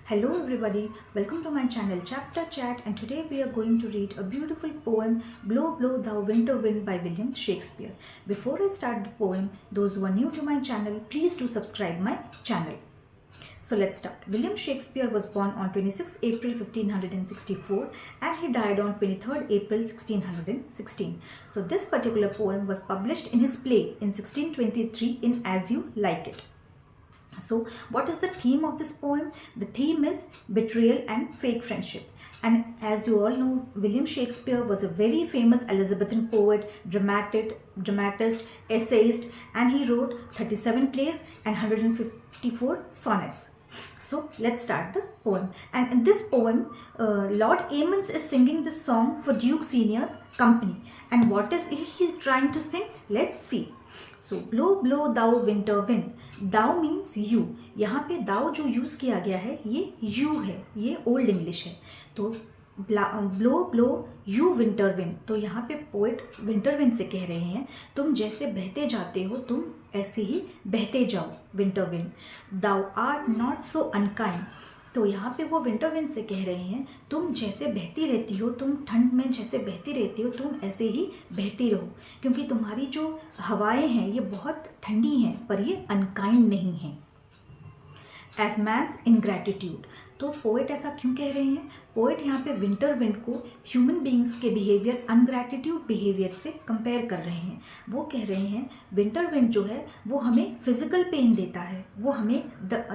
Hello everybody, welcome to my channel Chapter Chat, and today we are going to read a beautiful poem, Blow Blow Thou Winter Wind by William Shakespeare. Before I start the poem, those who are new to my channel, please do subscribe my channel. So let's start. William Shakespeare was born on 26th April 1564 and he died on 23rd April 1616. So this particular poem was published in his play in 1623 in As You Like It. So what is the theme of this poem? The theme is betrayal and fake friendship. And as you all know, William Shakespeare was a very famous Elizabethan poet, dramatist, essayist, and he wrote 37 plays and 154 sonnets. So let's start the poem. And in this poem, Lord Aymans is singing this song for Duke Senior's company. And what is he trying to sing? Let's see. So blow blow thou winter wind. Thou means you. यहाँ पे thou जो use किया गया है ये you है, ये old English है. तो blow blow you winter wind. तो यहाँ पे पोएट विंटर विंड से कह रहे हैं तुम जैसे बहते जाते हो तुम ऐसे ही बहते जाओ winter wind. Thou art not so unkind. तो यहाँ पे वो विंटर विंड से कह रहे हैं तुम जैसे बहती रहती हो, तुम ठंड में जैसे बहती रहती हो तुम ऐसे ही बहती रहो, क्योंकि तुम्हारी जो हवाएं हैं ये बहुत ठंडी हैं पर ये अनकाइंड नहीं हैं. As man's ingratitude. तो पोएट ऐसा क्यों कह रहे हैं? पोएट यहाँ पे विंटर विंड को ह्यूमन बींग्स के बिहेवियर, अनग्रैटिट्यूड बिहेवियर से कंपेयर कर रहे हैं. वो कह रहे हैं विंटर विंड जो है वो हमें फिजिकल पेन देता है. वो हमें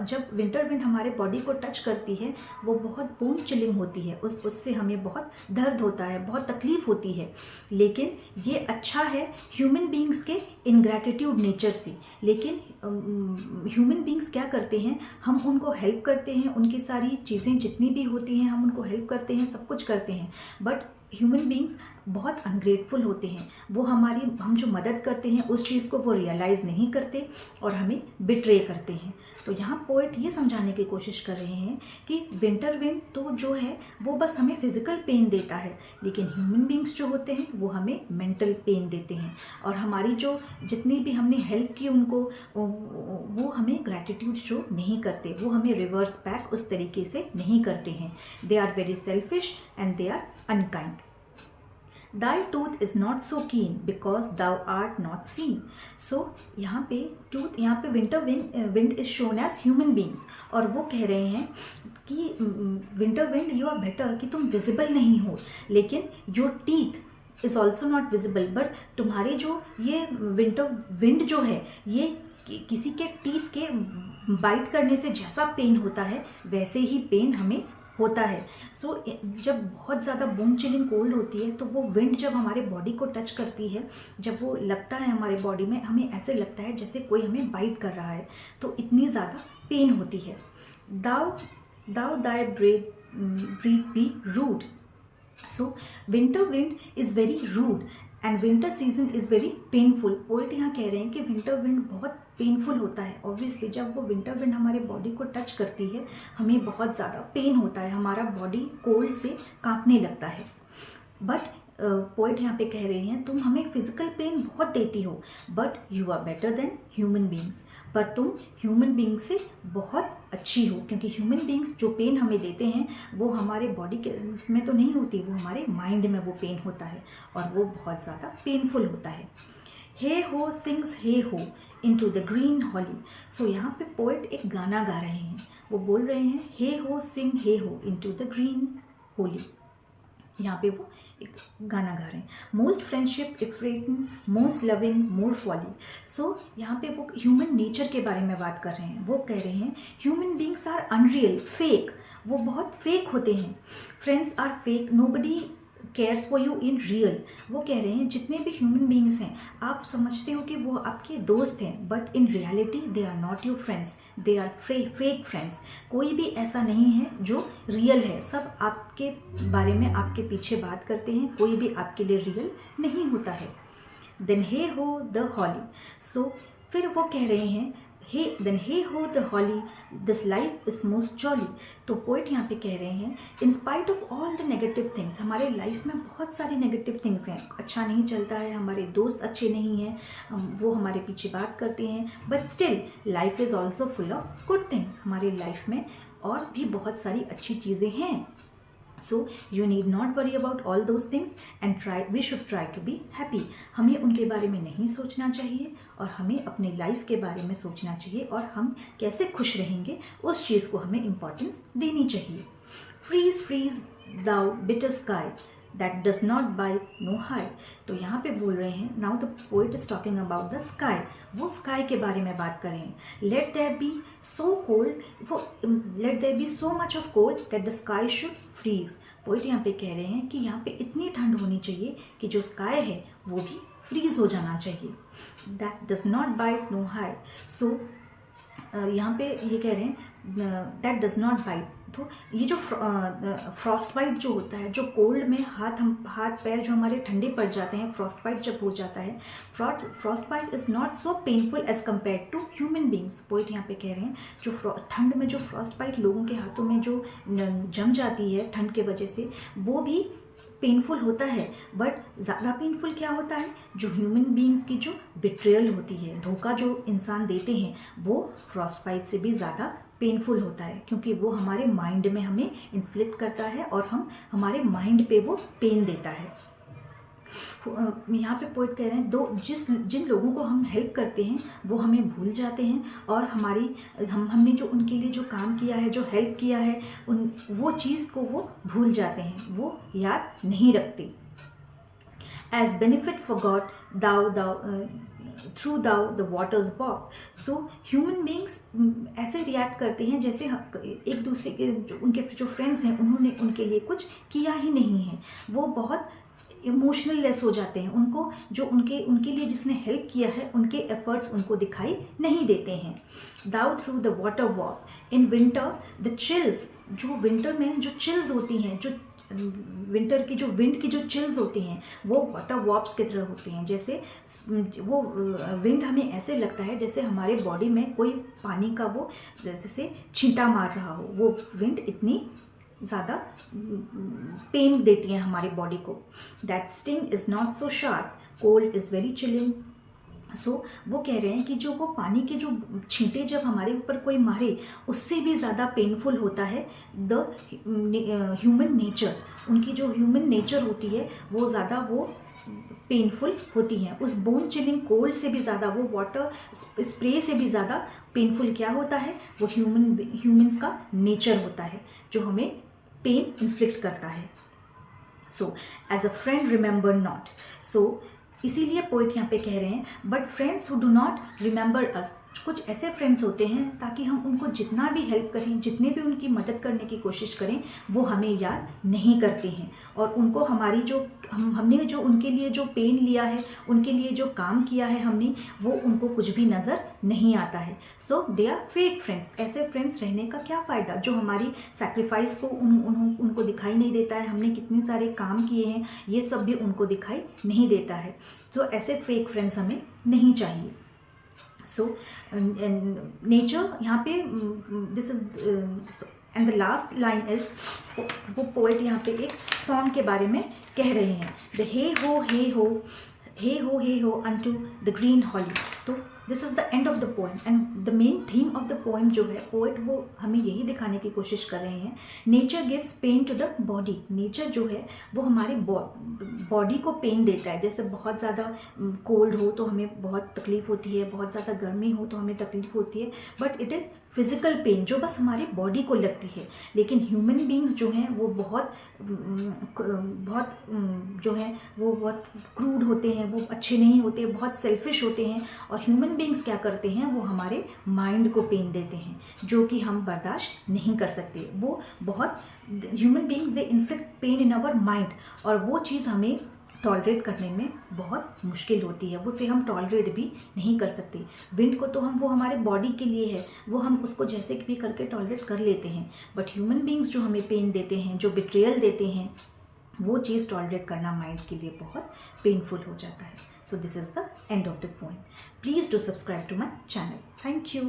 जब विंटर विंड हमारे बॉडी को टच करती है वो बहुत बोन चिलिंग होती है, उससे हमें बहुत दर्द होता है, बहुत तकलीफ होती है. लेकिन ये अच्छा है ह्यूमन बींग्स के इनग्रैटिट्यूड नेचर से. लेकिन ह्यूमन बींग्स क्या करते हैं, हम उनको हेल्प करते हैं, उनकी सारी चीज़ें जितनी भी होती हैं हम उनको हेल्प करते हैं, सब कुछ करते हैं. बट ह्यूमन बींग्स बहुत अनग्रेटफुल होते हैं. वो हम जो मदद करते हैं उस चीज़ को वो रियलाइज़ नहीं करते और हमें बिट्रे करते हैं. तो यहाँ पोएट ये समझाने की कोशिश कर रहे हैं कि विंटर विंड तो जो है वो बस हमें फिजिकल पेन देता है, लेकिन ह्यूमन बींग्स जो होते हैं वो हमें मेंटल पेन देते हैं. और हमारी जो जितनी भी हमने हेल्प की उनको, वो हमें ग्रैटिट्यूड शो नहीं करते, वो हमें रिवर्स बैक उस तरीके से नहीं करते हैं. They are very selfish and they are unkind. Thy tooth is not so keen because thou art not seen. So यहाँ पे tooth, यहाँ पे winter wind is shown as human beings. और वो कह रहे हैं कि winter wind you are better कि तुम visible नहीं हो, लेकिन your teeth is also not visible. but तुम्हारे जो ये winter wind जो है ये किसी के टीथ के बाइट करने से जैसा पेन होता है वैसे ही पेन हमें होता है. सो जब बहुत ज़्यादा बोन चिलिंग कोल्ड होती है तो वो विंड जब हमारे बॉडी को टच करती है, जब वो लगता है हमारे बॉडी में, हमें ऐसे लगता है जैसे कोई हमें बाइट कर रहा है, तो इतनी ज़्यादा पेन होती है. Though thy breath be rude. So winter wind is very rude and winter season is very painful. Poet यहाँ कह रहे हैं कि विंटर विंड बहुत पेनफुल होता है. ऑब्वियसली जब वो विंटर विंड हमारे बॉडी को टच करती है हमें बहुत ज़्यादा पेन होता है, हमारा बॉडी कोल्ड से कांपने लगता है. बट पोएट यहाँ पे कह रहे हैं तुम हमें फिजिकल पेन बहुत देती हो, but you are better than human beings. पर तुम ह्यूमन बींग्स से बहुत अच्छी हो, क्योंकि ह्यूमन बींग्स जो पेन हमें देते हैं वो हमारे बॉडी के में तो नहीं होती, वो हमारे माइंड में वो पेन होता है और वो बहुत ज़्यादा पेनफुल होता है. हे हो सिंग्स हे हो इनटू द ग्रीन हॉली. सो यहाँ पे पोएट एक गाना गा रहे हैं. वो बोल रहे हैं हे हो सिंग हे हो इनटू द ग्रीन होली. यहाँ पे वो एक गाना गा रहे हैं. मोस्ट फ्रेंडशिप इफ्रेटन मोस्ट लविंग मोर फॉली. सो यहाँ पे वो ह्यूमन नेचर के बारे में बात कर रहे हैं. वो कह रहे हैं human beings are unreal, fake. वो बहुत फेक होते हैं. Friends are fake, nobody cares for you in real. वो कह रहे हैं जितने भी ह्यूमन बींग्स हैं आप समझते हो कि वो आपके दोस्त हैं, but in reality they are not your friends, they are fake friends. कोई भी ऐसा नहीं है जो रियल है. सब आपके बारे में आपके पीछे बात करते हैं, कोई भी आपके लिए रियल नहीं होता है. देन हे हो द हॉली. सो फिर वो कह रहे हैं hey ho the holly this life is most jolly. तो पोइट यहाँ पे कह रहे हैं in spite of all the negative things. हमारे लाइफ में बहुत सारी नेगेटिव थिंग्स हैं, अच्छा नहीं चलता है, हमारे दोस्त अच्छे नहीं हैं, वो हमारे पीछे बात करते हैं, but still life is also full of good things. हमारी लाइफ में और भी बहुत सारी अच्छी चीज़ें हैं। So you need not worry about all those things and we should try to be happy. हमें उनके बारे में नहीं सोचना चाहिए और हमें अपनी लाइफ के बारे में सोचना चाहिए और हम कैसे खुश रहेंगे उस चीज़ को हमें इम्पोर्टेंस देनी चाहिए। Freeze freeze thou bitter sky that does not bite no high. तो यहाँ पे बोल रहे हैं, now the poet is talking about the sky, वो स्काई के बारे में बात कर रहे हैं। Let there be so cold, वो let there be so much of cold that the sky should freeze. Poet यहाँ पे कह रहे हैं कि यहाँ पे इतनी ठंड होनी चाहिए कि जो स्काई है वो भी फ्रीज हो जाना चाहिए। That does not bite no high. So यहाँ पे ये कह रहे हैं दैट डज नॉट बाइट। तो ये जो फ्रॉस्ट बाइट जो होता है, जो कोल्ड में हाथ पैर जो हमारे ठंडे पड़ जाते हैं, फ्रॉस्ट बाइट जब हो जाता है, frost bite is not so painful as compare to human beings. Poet यहाँ पे कह रहे हैं जो ठंड में जो फ्रॉस्ट बाइट लोगों के हाथों में जो जम जाती है ठंड के वजह से, वो भी पेनफुल होता है। बट ज़्यादा पेनफुल क्या होता है, जो ह्यूमन बींग्स की जो बिट्रेयल होती है, धोखा जो इंसान देते हैं, वो फ्रॉस्ट बाइट से भी ज़्यादा पेनफुल होता है, क्योंकि वो हमारे माइंड में हमें इन्फ्लिक्ट करता है और हमारे माइंड पे वो पेन देता है। यहाँ पे पोइट कह रहे हैं जिन लोगों को हम हेल्प करते हैं वो हमें भूल जाते हैं और हमने जो उनके लिए जो काम किया है, जो हेल्प किया है, वो चीज़ को वो भूल जाते हैं, वो याद नहीं रखते। As benefit forgot through thou the waters बॉक। सो ह्यूमन बींग्स ऐसे रिएक्ट करते हैं जैसे एक दूसरे के उनके जो फ्रेंड्स हैं उन्होंने उनके लिए कुछ किया ही नहीं है। वो बहुत इमोशनल लेस हो जाते हैं, उनको जो उनके लिए जिसने हेल्प किया है उनके एफर्ट्स उनको दिखाई नहीं देते हैं। दाउ थ्रू द वाटर वॉक इन विंटर द चिल्स। जो विंटर में जो चिल्स होती हैं, जो विंटर की जो विंड की जो चिल्स होती हैं, वो वाटर वॉप्स की तरह होती हैं। जैसे वो विंड हमें ऐसे लगता है जैसे हमारे बॉडी में कोई पानी का वो जैसे छींटा मार रहा हो। वो विंड इतनी ज़्यादा पेन देती है हमारी बॉडी को। That sting is not so sharp, cold is very chilling. So वो कह रहे हैं कि जो वो पानी के जो छींटे जब हमारे ऊपर कोई मारे, उससे भी ज़्यादा पेनफुल होता है द ह्यूमन नेचर। उनकी जो ह्यूमन नेचर होती है वो ज़्यादा वो पेनफुल होती हैं। उस बोन चिलिंग कोल्ड से भी ज़्यादा, वो वाटर स्प्रे से भी ज़्यादा पेनफुल क्या होता है, वो ह्यूमन्स का नेचर होता है जो हमें पेन इन्फ्लिक्ट करता है। So as a friend remember not. So इसीलिए पोइट यहाँ पे कह रहे हैं but friends who do not remember us. कुछ ऐसे फ्रेंड्स होते हैं ताकि हम उनको जितना भी हेल्प करें, जितने भी उनकी मदद करने की कोशिश करें, वो हमें याद नहीं करते हैं और उनको हमारी जो हमने जो उनके लिए जो पेन लिया है, उनके लिए जो काम किया है हमने, वो उनको कुछ भी नज़र नहीं आता है। सो दे आर फेक फ्रेंड्स। ऐसे फ्रेंड्स रहने का क्या फ़ायदा जो हमारी सैक्रिफाइस को उनको दिखाई नहीं देता है, हमने कितने सारे काम किए हैं ये सब भी उनको दिखाई नहीं देता है। तो ऐसे फेक फ्रेंड्स हमें नहीं चाहिए। सो नेचर यहाँ पे this is and the last line is, वो पोएट यहाँ पे एक सॉन्ग के बारे में कह रहे हैं, द हे हो हे हो हे हो हे हो अनटू द ग्रीन हॉली। तो this is the end of the poem and the main theme of the poem जो है, पोएट वो हमें यही दिखाने की कोशिश कर रहे हैं, nature gives pain to the body. Nature जो है वो हमारे बॉडी को पेन देता है। जैसे बहुत ज़्यादा कोल्ड हो तो हमें बहुत तकलीफ़ होती है, बहुत ज़्यादा गर्मी हो तो हमें तकलीफ़ होती है, but it is physical pain जो बस हमारी बॉडी को लगती है। लेकिन ह्यूमन बींग्स जो हैं वो बहुत जो हैं वो बहुत क्रूड होते हैं, वो अच्छे नहीं होते, बहुत सेल्फिश होते हैं। और ह्यूमन बींग्स क्या करते हैं, वो हमारे माइंड को पेन देते हैं जो कि हम बर्दाश्त नहीं कर सकते। वो बहुत human beings they inflict pain in our mind और वो चीज़ हमें टॉलरेट करने में बहुत मुश्किल होती है, उसे हम टॉलरेट भी नहीं कर सकते। विंड को तो वो हमारे बॉडी के लिए है, वो हम उसको जैसे भी करके टॉलरेट कर लेते हैं, बट ह्यूमन बींग्स जो हमें पेन देते हैं, जो बिट्रेयल देते हैं, वो चीज़ टॉलरेट करना माइंड के लिए बहुत पेनफुल हो जाता है। So this is the end of the poem. Please do subscribe to my channel. Thank you.